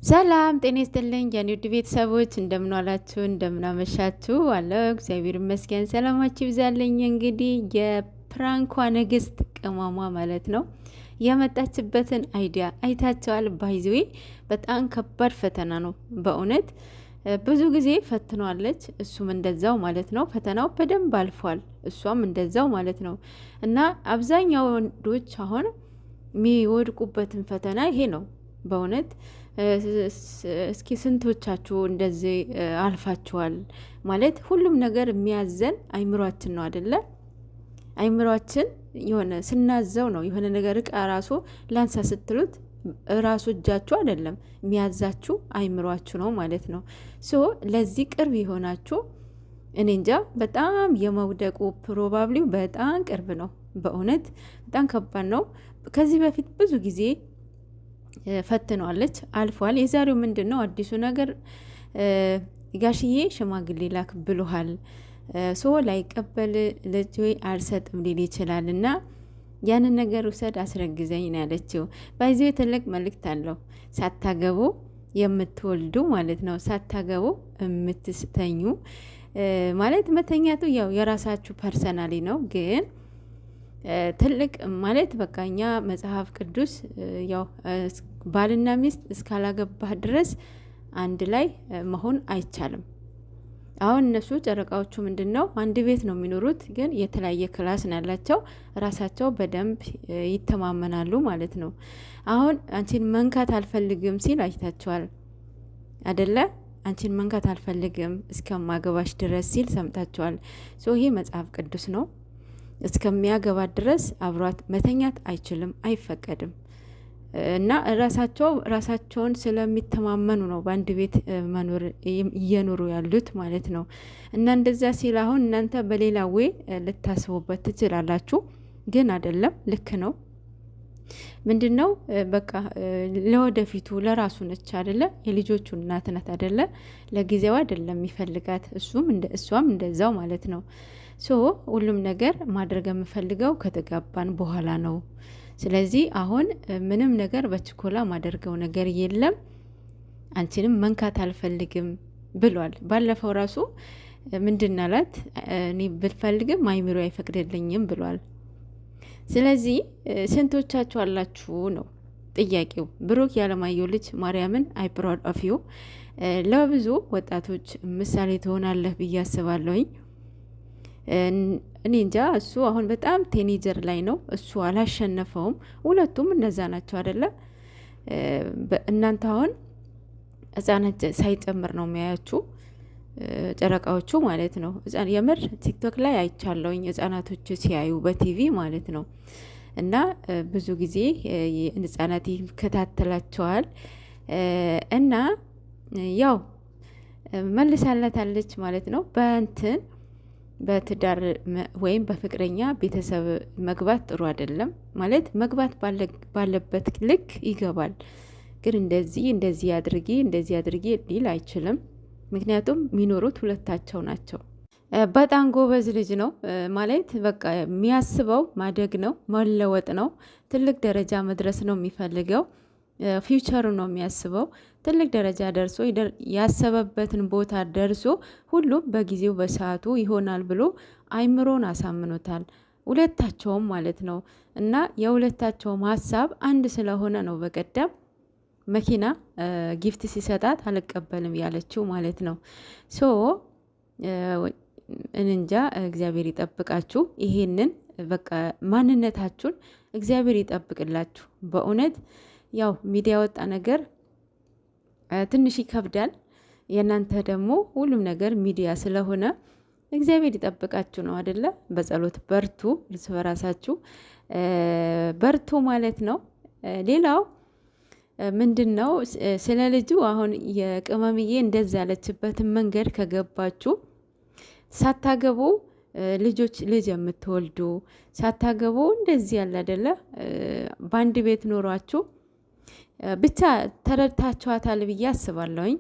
ሰላም ጤና ይስጥልኝ የኔ ውድ ቤተሰቦች እንደምን ዋላችሁ እንደምን አመሻችሁ አለው እግዚአብሔር ይመስገን ሰላማችሁ ይብዛልኝ። እንግዲህ የፕራንኳ ንግስት ቅመሟ ማለት ነው የመጣችበትን አይዲያ አይታቸዋል። ባይዘዌ በጣም ከባድ ፈተና ነው በእውነት ብዙ ጊዜ ፈትኗለች፣ እሱም እንደዛው ማለት ነው። ፈተናው በደንብ አልፏል፣ እሷም እንደዛው ማለት ነው። እና አብዛኛው ወንዶች አሁን የሚወድቁበትን ፈተና ይሄ ነው በእውነት። እስኪ ስንቶቻችሁ እንደዚህ አልፋችኋል? ማለት ሁሉም ነገር የሚያዘን አይምሯችን ነው አይደለ? አይምሯችን የሆነ ስናዘው ነው የሆነ ነገር እቃ ራሱ ላንሳ ስትሉት ራሱ እጃችሁ አይደለም የሚያዛችሁ አይምሯችሁ ነው ማለት ነው። ሶ ለዚህ ቅርብ የሆናችሁ እኔ እንጃ በጣም የመውደቁ ፕሮባብሊው በጣም ቅርብ ነው። በእውነት በጣም ከባድ ነው። ከዚህ በፊት ብዙ ጊዜ ፈትኗለች፣ አልፏል። የዛሬው ምንድን ነው አዲሱ ነገር? ጋሽዬ ሽማግሌ ላክ ብሎሃል፣ ሶ ላይቀበል ልጅ ወይ አልሰጥም ሊል ይችላል እና ያንን ነገር ውሰድ አስረግዘኝ ነው ያለችው። በዚህ ትልቅ መልእክት አለው። ሳታገቡ የምትወልዱ ማለት ነው፣ ሳታገቡ የምትስተኙ ማለት መተኛቱ ያው የራሳችሁ ፐርሰናሊ ነው ግን ትልቅ ማለት በቃ እኛ መጽሐፍ ቅዱስ ያው ባልና ሚስት እስካላገባህ ድረስ አንድ ላይ መሆን አይቻልም። አሁን እነሱ ጨረቃዎቹ ምንድን ነው አንድ ቤት ነው የሚኖሩት፣ ግን የተለያየ ክላስ ነው ያላቸው። ራሳቸው በደንብ ይተማመናሉ ማለት ነው። አሁን አንቺን መንካት አልፈልግም ሲል አይታችኋል አደለ? አንቺን መንካት አልፈልግም እስከማገባሽ ድረስ ሲል ሰምታችኋል። ይሄ መጽሐፍ ቅዱስ ነው። እስከሚያገባት ድረስ አብሯት መተኛት አይችልም፣ አይፈቀድም። እና ራሳቸውን ስለሚተማመኑ ነው በአንድ ቤት መኖር እየኖሩ ያሉት ማለት ነው። እና እንደዛ ሲል አሁን እናንተ በሌላ ወይ ልታስቡበት ትችላላችሁ፣ ግን አይደለም፣ ልክ ነው። ምንድን ነው በቃ ለወደፊቱ ለራሱ ነች አይደለ? የልጆቹ እናት ናት አይደለ? ለጊዜው አይደለም የሚፈልጋት፣ እሷም እንደዛው ማለት ነው። ሁሉም ነገር ማድረግ የምፈልገው ከተጋባን በኋላ ነው። ስለዚህ አሁን ምንም ነገር በችኮላ ማደርገው ነገር የለም፣ አንቺንም መንካት አልፈልግም ብሏል። ባለፈው ራሱ ምንድን አላት? እኔ ብልፈልግም አይምሮ አይፈቅድልኝም ብሏል። ስለዚህ ስንቶቻችሁ አላችሁ ነው ጥያቄው። ብሩክ ያለማየሁ ልጅ ማርያምን አይ ፕራውድ ኦፍ ዩ ለብዙ ወጣቶች ምሳሌ ትሆናለህ ብዬ አስባለሁኝ። እኔ እንጃ እሱ አሁን በጣም ቴኔጀር ላይ ነው። እሱ አላሸነፈውም። ሁለቱም እነዛ ናቸው አይደለ? እናንተ አሁን ህጻናት ሳይጨምር ነው የሚያያችሁ ጨረቃዎቹ ማለት ነው። የምር ቲክቶክ ላይ አይቻለውኝ ህጻናቶች ሲያዩ በቲቪ ማለት ነው። እና ብዙ ጊዜ ህጻናት ይከታተላቸዋል እና ያው መልሳላታለች ማለት ነው። በትዳር ወይም በፍቅረኛ ቤተሰብ መግባት ጥሩ አይደለም ማለት መግባት ባለበት ልክ ይገባል። ግን እንደዚህ አድርጊ ሊል አይችልም። ምክንያቱም የሚኖሩት ሁለታቸው ናቸው። በጣም ጎበዝ ልጅ ነው ማለት በቃ የሚያስበው ማደግ ነው፣ መለወጥ ነው፣ ትልቅ ደረጃ መድረስ ነው የሚፈልገው። ፊውቸሩ ነው የሚያስበው። ትልቅ ደረጃ ደርሶ ያሰበበትን ቦታ ደርሶ ሁሉም በጊዜው በሰዓቱ ይሆናል ብሎ አይምሮን አሳምኖታል፣ ሁለታቸውም ማለት ነው። እና የሁለታቸውም ሀሳብ አንድ ስለሆነ ነው በቀደም መኪና ጊፍት ሲሰጣት አልቀበልም ያለችው ማለት ነው። እንጃ እግዚአብሔር ይጠብቃችሁ። ይሄንን በቃ ማንነታችሁን እግዚአብሔር ይጠብቅላችሁ በእውነት። ያው ሚዲያ ወጣ ነገር ትንሽ ይከብዳል። የእናንተ ደግሞ ሁሉም ነገር ሚዲያ ስለሆነ እግዚአብሔር ይጠብቃችሁ ነው አይደለ? በጸሎት በርቱ፣ እርስ በራሳችሁ በርቱ ማለት ነው። ሌላው ምንድን ነው ስለ ልጁ አሁን የቅመምዬ እንደዛ ያለችበትን መንገድ ከገባችሁ ሳታገቡ ልጅ የምትወልዱ ሳታገቡ እንደዚህ ያለ አይደለ በአንድ ቤት ኖሯችሁ ብቻ ተረድታችኋታል ብዬ አስባለሁኝ።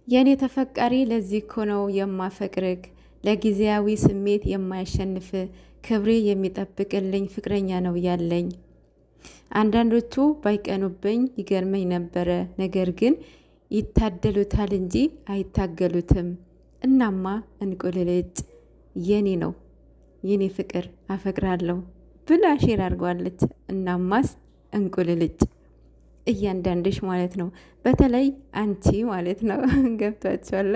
የእኔ ተፈቃሪ ለዚህ እኮ ነው የማፈቅርግ፣ ለጊዜያዊ ስሜት የማያሸንፍ ክብሬ የሚጠብቅልኝ ፍቅረኛ ነው ያለኝ። አንዳንዶቹ ባይቀኑብኝ ይገርመኝ ነበረ፣ ነገር ግን ይታደሉታል እንጂ አይታገሉትም። እናማ እንቁልልጭ የኔ ነው የኔ ፍቅር አፈቅራለሁ ብላ ሼር አድርገዋለች። እናማስ እንቁልልጭ እያንዳንድሽ ማለት ነው። በተለይ አንቺ ማለት ነው ገብቷችኋል።